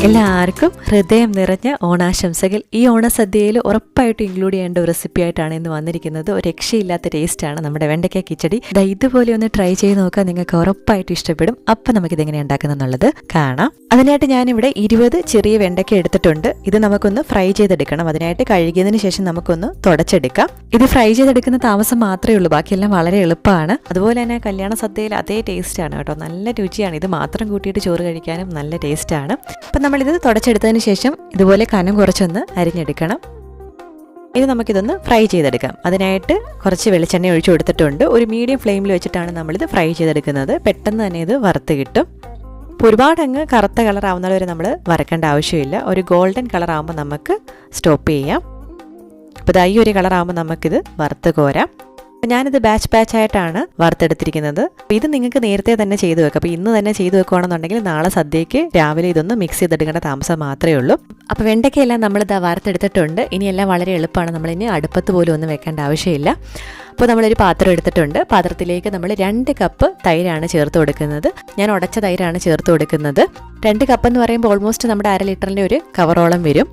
എല്ലാവർക്കും ഹൃദയം നിറഞ്ഞ ഓണാശംസകൾ. ഈ ഓണസദ്യയിൽ ഉറപ്പായിട്ടും ഇൻക്ലൂഡ് ചെയ്യേണ്ട ഒരു റെസിപ്പി ആയിട്ടാണ് ഇന്ന് വന്നിരിക്കുന്നത്. ഒരു രക്ഷയില്ലാത്ത ടേസ്റ്റാണ് നമ്മുടെ വെണ്ടയ്ക്ക കിച്ചടി. ഇതുപോലെ ഒന്ന് ട്രൈ ചെയ്ത് നോക്കുക, നിങ്ങൾക്ക് ഉറപ്പായിട്ടും ഇഷ്ടപ്പെടും. അപ്പം നമുക്കിത് എങ്ങനെ ഉണ്ടാക്കുന്നുള്ളത് കാണാം. അതിനായിട്ട് ഞാനിവിടെ 20 ചെറിയ വെണ്ടയ്ക്ക എടുത്തിട്ടുണ്ട്. ഇത് നമുക്കൊന്ന് ഫ്രൈ ചെയ്തെടുക്കണം. അതിനായിട്ട് കഴുകിയതിന് ശേഷം നമുക്കൊന്ന് തുടച്ചെടുക്കാം. ഇത് ഫ്രൈ ചെയ്തെടുക്കുന്ന താമസം മാത്രമേ ഉള്ളൂ, ബാക്കിയെല്ലാം വളരെ എളുപ്പമാണ്. അതുപോലെ തന്നെ കല്യാണ സദ്യയിൽ അതേ ടേസ്റ്റാണ് കേട്ടോ, നല്ല രുചിയാണ്. ഇത് മാത്രം കൂട്ടിയിട്ട് ചോറ് കഴിക്കാനും നല്ല ടേസ്റ്റാണ്. അപ്പം നമ്മളിത് തുടച്ചെടുത്തതിന് ശേഷം ഇതുപോലെ കനം കുറച്ചൊന്ന് അരിഞ്ഞെടുക്കണം. ഇനി നമുക്കിതൊന്ന് ഫ്രൈ ചെയ്തെടുക്കാം. അതിനായിട്ട് കുറച്ച് വെളിച്ചെണ്ണ ഒഴിച്ചു കൊടുത്തിട്ടുണ്ട്. ഒരു മീഡിയം ഫ്ലെയിമിൽ വെച്ചിട്ടാണ് നമ്മളിത് ഫ്രൈ ചെയ്തെടുക്കുന്നത്. പെട്ടെന്ന് തന്നെ ഇത് വറുത്ത് കിട്ടും. ഇപ്പോൾ ഒരുപാട് അങ്ങ് കറുത്ത കളർ ആവുന്നത് വരെ നമ്മൾ വറക്കേണ്ട ആവശ്യമില്ല. ഒരു ഗോൾഡൻ കളർ ആകുമ്പോൾ നമുക്ക് സ്റ്റോപ്പ് ചെയ്യാം. അപ്പോൾ ഈ ഒരു കളർ ആകുമ്പോൾ നമുക്കിത് വറുത്ത് കോരാം. ഞാനിത് ബാച്ച് ആയിട്ടാണ് വറുത്തെടുത്തിരിക്കുന്നത്. ഇത് നിങ്ങൾക്ക് നേരത്തെ തന്നെ ചെയ്തു വെക്കാം. അപ്പോൾ ഇന്ന് തന്നെ ചെയ്തു വെക്കുകയാണെന്നുണ്ടെങ്കിൽ നാളെ സദ്യയ്ക്ക് രാവിലെ ഇതൊന്ന് മിക്സ് ചെയ്തെടുക്കേണ്ട താമസം മാത്രമേ ഉള്ളൂ. അപ്പോൾ വെണ്ടയ്ക്കയെല്ലാം നമ്മളിത് വറുത്തെടുത്തിട്ടുണ്ട്. ഇനിയെല്ലാം വളരെ എളുപ്പമാണ്. നമ്മളിനി അടുപ്പത്ത് പോലും ഒന്നും വെക്കേണ്ട ആവശ്യമില്ല. അപ്പോൾ നമ്മളൊരു പാത്രം എടുത്തിട്ടുണ്ട്. പാത്രത്തിലേക്ക് നമ്മൾ 2 കപ്പ് തൈരാണ് ചേർത്ത് കൊടുക്കുന്നത്. ഞാൻ ഉടച്ച തൈരാണ് ചേർത്ത് കൊടുക്കുന്നത്. 2 കപ്പ് എന്ന് പറയുമ്പോൾ ഓൾമോസ്റ്റ് നമ്മുടെ 1/2 ലിറ്ററിൻ്റെ ഒരു കവറോളം വരും.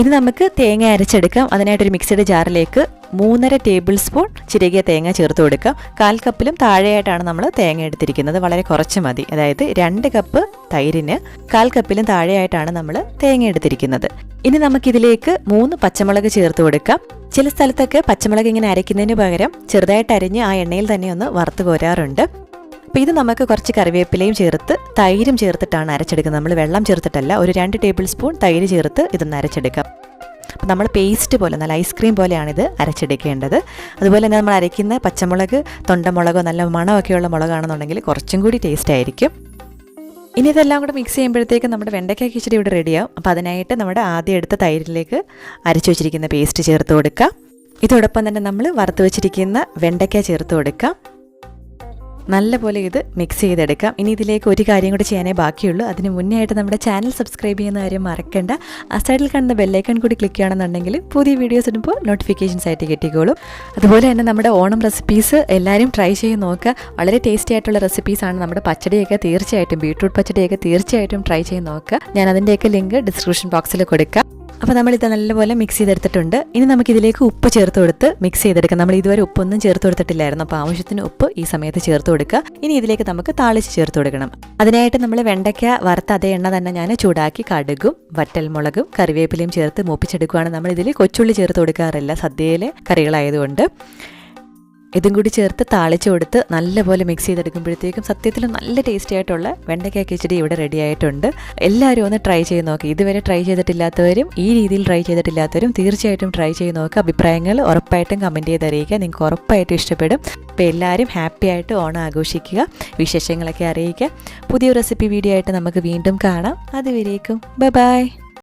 ഇത് നമുക്ക് തേങ്ങ അരച്ചെടുക്കാം. അതിനായിട്ടൊരു മിക്സിയുടെ ജാറിലേക്ക് 3.5 ടേബിൾ സ്പൂൺ ചിരകിയ തേങ്ങ ചേർത്ത് കൊടുക്കാം. 1/4 കപ്പിലും താഴെയായിട്ടാണ് നമ്മൾ തേങ്ങ എടുത്തിരിക്കുന്നത്. വളരെ കുറച്ച് മതി. അതായത് 2 കപ്പ് തൈരിന് 1/4 കപ്പിലും താഴെയായിട്ടാണ് നമ്മൾ തേങ്ങ എടുത്തിരിക്കുന്നത്. ഇനി നമുക്കിതിലേക്ക് 3 പച്ചമുളക് ചേർത്ത് കൊടുക്കാം. ചില സ്ഥലത്തൊക്കെ പച്ചമുളക് ഇങ്ങനെ അരയ്ക്കുന്നതിന് പകരം ചെറുതായിട്ട് അരിഞ്ഞ് ആ എണ്ണയിൽ തന്നെ ഒന്ന് വറുത്ത് കോരാറുണ്ട്. അപ്പോൾ ഇത് നമുക്ക് കുറച്ച് കറിവേപ്പിലയും ചേർത്ത് തൈരും ചേർത്തിട്ടാണ് അരച്ചെടുക്കുന്നത്. നമ്മൾ വെള്ളം ചേർത്തിട്ടല്ല. ഒരു 2 ടേബിൾ സ്പൂൺ തൈര് ചേർത്ത് ഇതൊന്ന് അരച്ചെടുക്കാം. അപ്പോൾ നമ്മൾ പേസ്റ്റ് പോലെ, നല്ല ഐസ്ക്രീം പോലെയാണിത് അരച്ചെടുക്കേണ്ടത്. അതുപോലെ തന്നെ നമ്മൾ അരയ്ക്കുന്ന പച്ചമുളക് തൊണ്ടമുളകോ നല്ല മണമൊക്കെയുള്ള മുളകാണെന്നുണ്ടെങ്കിൽ കുറച്ചും കൂടി ടേസ്റ്റ് ആയിരിക്കും. ഇനി ഇതെല്ലാം കൂടെ മിക്സ് ചെയ്യുമ്പോഴത്തേക്ക് നമ്മുടെ വെണ്ടയ്ക്ക കിച്ചടി ഇവിടെ റെഡിയാവും. അപ്പോൾ അതിനായിട്ട് നമ്മുടെ ആദ്യം എടുത്ത തൈരിലേക്ക് അരച്ചു വെച്ചിരിക്കുന്ന പേസ്റ്റ് ചേർത്ത് കൊടുക്കാം. ഇതോടൊപ്പം തന്നെ നമ്മൾ വറുത്ത് വെച്ചിരിക്കുന്ന വെണ്ടയ്ക്ക ചേർത്ത് കൊടുക്കാം. നല്ലപോലെ ഇത് മിക്സ് ചെയ്തെടുക്കാം. ഇനി ഇതിലേക്ക് ഒരു കാര്യം കൂടി ചെയ്യാനേ ബാക്കിയുള്ളൂ. അതിന് മുന്നേ ആയിട്ട് നമ്മുടെ ചാനൽ സബ്സ്ക്രൈബ് ചെയ്യുന്ന കാര്യം മറക്കണ്ട. ആ സൈഡിൽ കാണുന്ന ബെല്ലൈക്കൺ കൂടി ക്ലിക്ക് ചെയ്യുകയാണെന്നുണ്ടെങ്കിൽ പുതിയ വീഡിയോസ് ഇടുമ്പോൾ നോട്ടിഫിക്കേഷൻസ് ആയിട്ട് കിട്ടിക്കോളും. അതുപോലെ തന്നെ നമ്മുടെ ഓണം റെസിപ്പീസ് എല്ലാവരും ട്രൈ ചെയ്ത് നോക്കുക. വളരെ ടേസ്റ്റി ആയിട്ടുള്ള റെസിപ്പീസാണ്. നമ്മുടെ പച്ചടിയൊക്കെ തീർച്ചയായിട്ടും, ബീട്രൂട്ട് പച്ചടിയൊക്കെ തീർച്ചയായിട്ടും ട്രൈ ചെയ്ത് നോക്കുക. ഞാൻ അതിൻ്റെയൊക്കെ ലിങ്ക് ഡിസ്ക്രിപ്ഷൻ ബോക്സിൽ കൊടുക്കാം. അപ്പോൾ നമ്മളിത് നല്ലപോലെ മിക്സ് ചെയ്തെടുത്തിട്ടുണ്ട്. ഇനി നമുക്കിതിലേക്ക് ഉപ്പ് ചേർത്ത് കൊടുത്ത് മിക്സ് ചെയ്തെടുക്കാം. നമ്മൾ ഇതുവരെ ഉപ്പൊന്നും ചേർത്ത് കൊടുത്തിട്ടില്ലായിരുന്നു. അപ്പോൾ ആവശ്യത്തിന് ഉപ്പ് ഈ സമയത്ത് ചേർത്ത് കൊടുക്കുക. ഇനി ഇതിലേക്ക് നമുക്ക് താളിച്ച് ചേർത്ത് കൊടുക്കണം. അതിനായിട്ട് നമ്മൾ വെണ്ടയ്ക്ക വറുത്ത അതേ എണ്ണ തന്നെ ഞാൻ ചൂടാക്കി കടുകും വറ്റൽമുളകും കറിവേപ്പിലയും ചേർത്ത് മൂപ്പിച്ചെടുക്കുകയാണ്. നമ്മളിതിൽ കൊച്ചുള്ളി ചേർത്ത് കൊടുക്കാറില്ല സദ്യയിലെ കറികളായതുകൊണ്ട്. ഇതും കൂടി ചേർത്ത് താളിച്ച് കൊടുത്ത് നല്ലപോലെ മിക്സ് ചെയ്തെടുക്കുമ്പോഴത്തേക്കും സത്യത്തിൽ നല്ല ടേസ്റ്റി ആയിട്ടുള്ള വെണ്ടയ്ക്ക കിച്ചടി ഇവിടെ റെഡി ആയിട്ടുണ്ട്. എല്ലാവരും ഒന്ന് ട്രൈ ചെയ്ത് നോക്കുക. ഇതുവരെ ട്രൈ ചെയ്തിട്ടില്ലാത്തവരും ഈ രീതിയിൽ ട്രൈ ചെയ്തിട്ടില്ലാത്തവരും തീർച്ചയായിട്ടും ട്രൈ ചെയ്ത് നോക്കുക. അഭിപ്രായങ്ങൾ ഉറപ്പായിട്ടും കമൻറ്റ് ചെയ്ത് അറിയിക്കുക. നിങ്ങൾക്ക് ഉറപ്പായിട്ടും ഇഷ്ടപ്പെടും. അപ്പോൾ എല്ലാവരും ഹാപ്പി ആയിട്ട് ഓണം ആഘോഷിക്കുക. വിശേഷങ്ങളൊക്കെ അറിയിക്കുക. പുതിയ റെസിപ്പി വീഡിയോ ആയിട്ട് നമുക്ക് വീണ്ടും കാണാം. അതുവരേക്കും ബൈ.